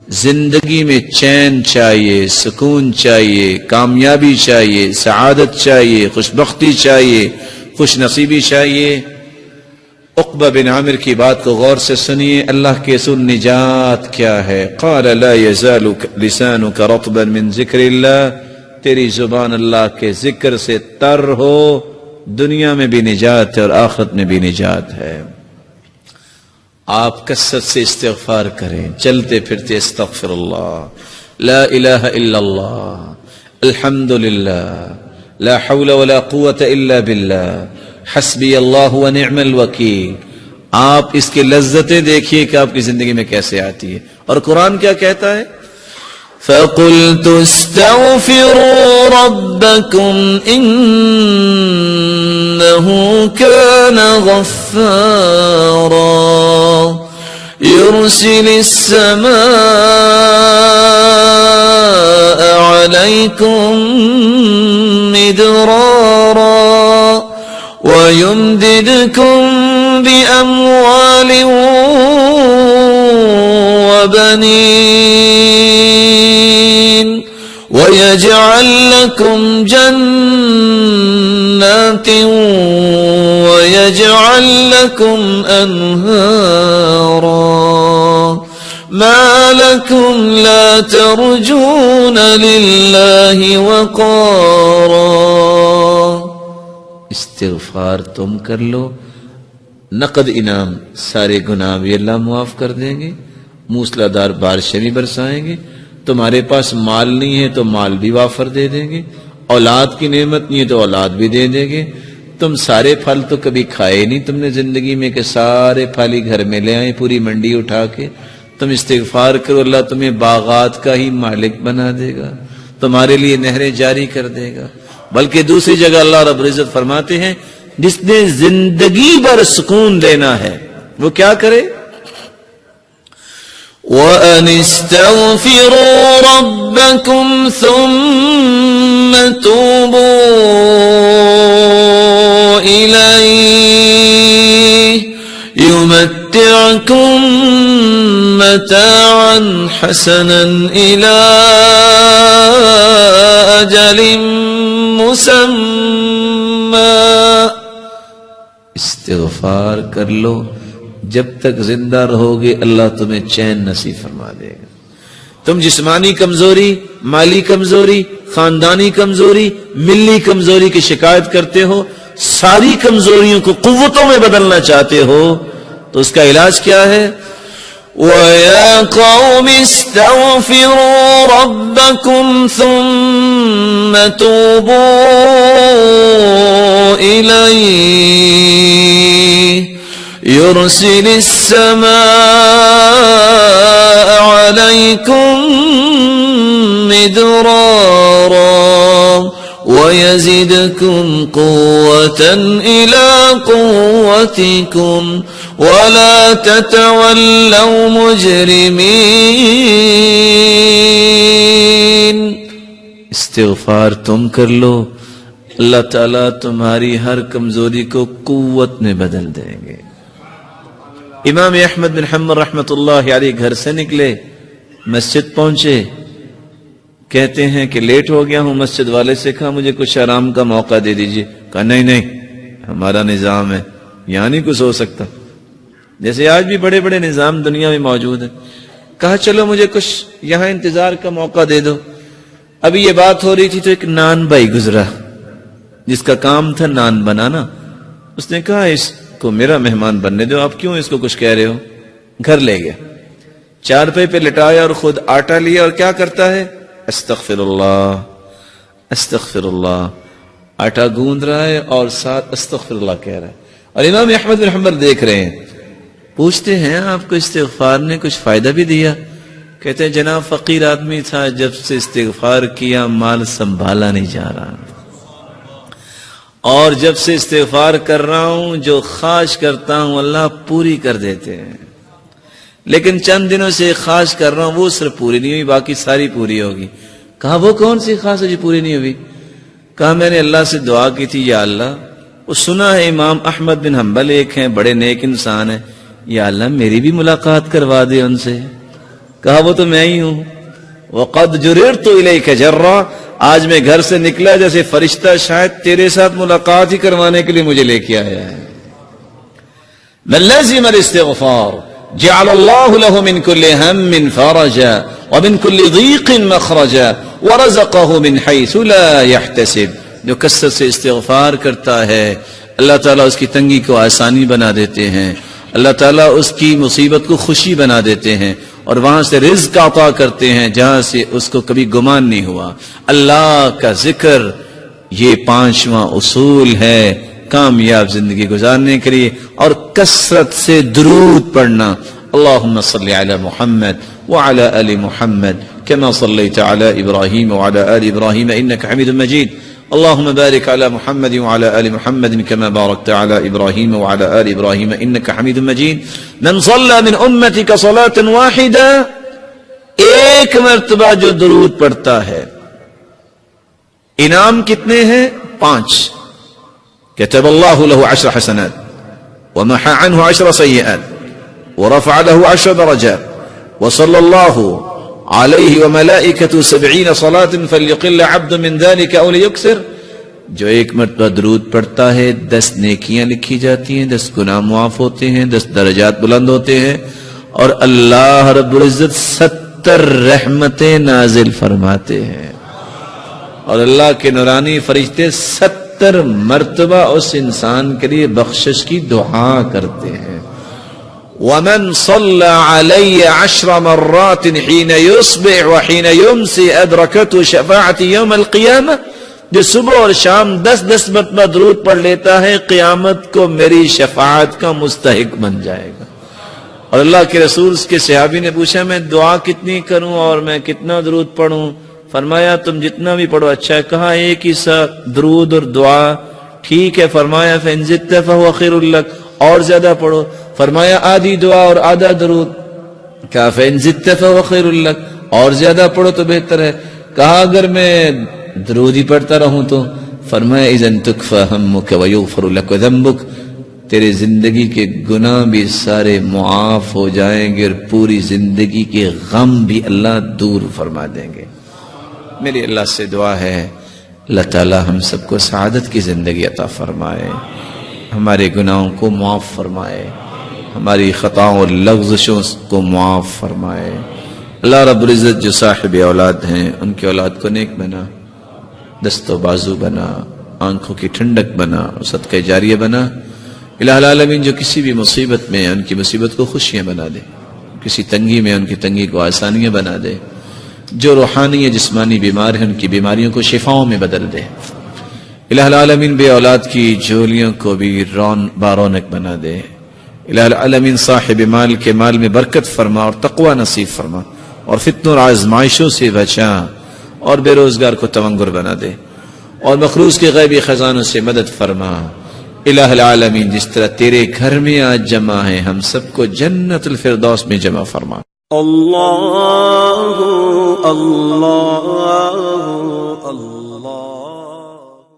زندگی میں چین چاہیے، سکون چاہیے، کامیابی چاہیے، سعادت چاہیے، خوشبختی چاہیے، خوش نصیبی چاہیے۔ عقبہ بن عامر کی بات کو غور سے سنیے، اللہ کے رسول نجات کیا ہے؟ قال لا يزال لسانك رطبا من ذکر اللہ، تیری زبان اللہ کے ذکر سے تر ہو، دنیا میں بھی نجات ہے اور آخرت میں بھی نجات ہے۔ آپ کثرت سے استغفار کریں، چلتے پھرتے استغفر اللہ، لا الہ الا اللہ، الحمدللہ، لا حول ولا قوة الا باللہ، حسبی اللہ ونعم الوکیل۔ آپ اس کی لذتیں دیکھیے کہ آپ کی زندگی میں کیسے آتی ہے۔ اور قرآن کیا کہتا ہے؟ فَقُلْتُ اسْتَغْفِرُوا رَبَّكُمْ إِنَّهُ كَانَ غَفَّارًا يُرْسِلِ السَّمَاءَ عَلَيْكُمْ مِدْرَارًا وَيُمْدِدْكُمْ بِأَمْوَالٍ وَبَنِينَ وَيَجْعَلْ لَكُمْ جَنَّاتٍ وَيَجْعَلْ لَكُمْ أَنْهَارًا مَا لَكُمْ لَا تَرْجُونَ لِلَّهِ وَقَارًا۔ استغفار تم کر لو، نقد انعام، سارے گناہ بھی اللہ معاف کر دیں گے، موسلادھار بارشیں بھی برسائیں گے، تمہارے پاس مال نہیں ہے تو مال بھی وافر دے دیں گے، اولاد کی نعمت نہیں ہے تو اولاد بھی دے دیں گے۔ تم سارے پھل تو کبھی کھائے نہیں تم نے زندگی میں کہ سارے پھل ہی گھر میں لے آئے پوری منڈی اٹھا کے۔ تم استغفار کرو، اللہ تمہیں باغات کا ہی مالک بنا دے گا، تمہارے لیے نہریں جاری کر دے گا۔ بلکہ دوسری جگہ اللہ رب العزت فرماتے ہیں جس نے زندگی بھر سکون لینا ہے وہ کیا کرے؟ وَأَنِ اسْتَغْفِرُوا رَبَّكُمْ ثُمَّ تُوبُوا إِلَيْهِ يُمَتِّعْكُمْ مَتَاعًا حَسَنًا إِلَىٰ أَجَلٍ مسمى۔ استغفار کر لو، جب تک زندہ رہو گے اللہ تمہیں چین نصیب فرما دے گا۔ تم جسمانی کمزوری، مالی کمزوری، خاندانی کمزوری، ملی کمزوری کی شکایت کرتے ہو، ساری کمزوریوں کو قوتوں میں بدلنا چاہتے ہو تو اس کا علاج کیا ہے؟ وَيَا قَوْمِ اسْتَغْفِرُوا رَبَّكُمْ ثُمَّ تُوبُوا إِلَيْهِ يُرْسِلِ السَّمَاءَ عَلَيْكُمْ مِدْرَارًا وَيَزِدْكُمْ قُوَّةً إِلَىٰ قُوَّتِكُمْ وَلَا تَتَوَلَّوْا مُجْرِمِينَ۔ استغفار تم کر لو، اللہ تعالیٰ تمہاری ہر کمزوری کو قوت میں بدل دیں گے۔ امام احمد بن حنبل رحمۃ اللہ علیہ گھر سے نکلے، مسجد پہنچے، کہتے ہیں کہ لیٹ ہو گیا ہوں، مسجد والے سے کہا مجھے کچھ آرام کا موقع دے دیجئے۔ کہا نہیں ہمارا نظام ہے، یہاں نہیں کچھ ہو سکتا، جیسے آج بھی بڑے بڑے نظام دنیا میں موجود ہیں۔ کہا چلو مجھے کچھ یہاں انتظار کا موقع دے دو۔ ابھی یہ بات ہو رہی تھی تو ایک نان بھائی گزرا جس کا کام تھا نان بنانا۔ اس نے کہا اس کو میرا مہمان بننے دو، آپ کیوں اس کو کچھ کہہ رہے ہو؟ گھر لے گیا، چارپائی پہ لٹایا اور خود آٹا لیا اور کیا کرتا ہے؟ استغفر اللہ استغفر اللہ، آٹا گوندھ رہا ہے اور ساتھ استغفر اللہ کہہ رہا ہے۔ اور امام احمد بن حنبل دیکھ رہے ہیں، پوچھتے ہیں آپ کو استغفار نے کچھ فائدہ بھی دیا؟ کہتے ہیں جناب فقیر آدمی تھا، جب سے استغفار کیا مال سنبھالا نہیں جا رہا، اور جب سے استغفار کر رہا ہوں جو خواہش کرتا ہوں اللہ پوری کر دیتے ہیں، لیکن چند دنوں سے خواہش کر رہا ہوں وہ صرف پوری نہیں ہوئی، باقی ساری پوری ہوگی۔ کہا وہ کون سی خواہش ہے جو پوری نہیں ہوئی؟ کہا میں نے اللہ سے دعا کی تھی، یا اللہ، وہ سنا ہے امام احمد بن حنبل ایک ہیں، بڑے نیک انسان ہیں، یا اللہ میری بھی ملاقات کروا دے ان سے۔ کہا وہ تو میں ہی ہوں. وَقَدْ جُرِرْتُ إِلَيْكَ جَرًّا، آج میں گھر سے نکلا جیسے فرشتہ شاید تیرے ساتھ ملاقات ہی کروانے کے لیے مجھے لے کے آیا ہے. مَنْ لَزِمَ الْإِسْتِغْفَارَ جَعَلَ اللَّهُ لَهُ مِنْ كُلِّ هَمٍّ فَرَجًا وَمِنْ كُلِّ ضِيقٍ مَخْرَجًا وَرَزَقَهُ مِنْ حَيْثُ لَا يَحْتَسِبُ. جو کثرت سے استغفار کرتا ہے اللہ تعالیٰ اس کی تنگی کو آسانی بنا دیتے ہیں، اللہ تعالیٰ اس کی مصیبت کو خوشی بنا دیتے ہیں، اور وہاں سے رزق عطا کرتے ہیں جہاں سے اس کو کبھی گمان نہیں ہوا. اللہ کا ذکر یہ 5واں اصول ہے کامیاب زندگی گزارنے کے لیے، اور کثرت سے درود پڑھنا. اللہم صلی علی محمد وعلی آل محمد كما صلیت علی ابراہیم وعلی آل ابراہیم انک حمید مجید. اللهم بارك على محمد وعلى آل محمد كما باركت على إبراهيم وعلى آل إبراهيم إنك حميد مجيد. من صلى من أمتك صلاة واحدة، ایک مرتبہ جو درود پڑھتا ہے، انعام کتنے ہیں؟ 5. كتب الله له 10 حسنات ومحى عنه 10 سيئات ورفع له 10 درجات وصلى الله علیہ وملائکۃ 70 صلاۃ فلیقل عبد من ذلک او لیکثر. جو ایک مرتبہ درود پڑھتا ہے 10 نیکیاں لکھی جاتی ہیں، 10 گناہ معاف ہوتے ہیں، 10 درجات بلند ہوتے ہیں، اور اللہ رب العزت 70 رحمتیں نازل فرماتے ہیں، اور اللہ کے نورانی فرشتے 70 مرتبہ اس انسان کے لیے بخشش کی دعا کرتے ہیں. ومن صلى علي 10 مرات حين يصبح وحين يمسي أدركته شفاعتي يوم القيامة. جو صبح اور شام 10 مرتبہ درود پڑھ لیتا ہے قیامت کو میری شفاعت کا مستحق بن جائے گا. اور اللہ کے رسول کے صحابی نے پوچھا میں دعا کتنی کروں اور میں کتنا درود پڑھوں؟ فرمایا تم جتنا بھی پڑھو اچھا ہے. کہا ایک ہی سا درود اور دعا ٹھیک ہے. فرمایا فإن زدت فهو خير لك، اور زیادہ پڑھو. فرمایا آدھی دعا اور آدھا درود. کہا فإن زدت فهو خير لك، اور زیادہ پڑھو تو بہتر ہے. کہا اگر میں درود ہی پڑھتا رہوں تو؟ فرمایا اذن تکفى همك ويغفر لك ذنبك، تیرے زندگی کے گناہ بھی سارے معاف ہو جائیں گے اور پوری زندگی کے غم بھی اللہ دور فرما دیں گے. میری اللہ سے دعا ہے اللہ تعالی ہم سب کو سعادت کی زندگی عطا فرمائے، ہمارے گناہوں کو معاف فرمائے، ہماری خطاؤں اور لغزشوں کو معاف فرمائے. اللہ رب العزت جو صاحب اولاد ہیں ان کی اولاد کو نیک بنا، دست و بازو بنا، آنکھوں کی ٹھنڈک بنا، صدقہ جاریہ بنا. الہ العالمین جو کسی بھی مصیبت میں ان کی مصیبت کو خوشیاں بنا دے، کسی تنگی میں ان کی تنگی کو آسانیاں بنا دے. جو روحانی یا جسمانی بیمار ہیں ان کی بیماریوں کو شفاؤں میں بدل دے. الہ العالمین بے اولاد کی جھولیوں کو بھی بارونق بنا دے. الہ العالمین صاحب مال کے مال میں برکت فرما اور تقوی نصیب فرما، اور فتنوں اور آزمائشوں سے بچا، اور بے روزگار کو تونگر بنا دے، اور مخروص کے غیبی خزانوں سے مدد فرما. الہ العالمین جس طرح تیرے گھر میں آج جمع ہے ہم سب کو جنت الفردوس میں جمع فرما. اللہ اللہ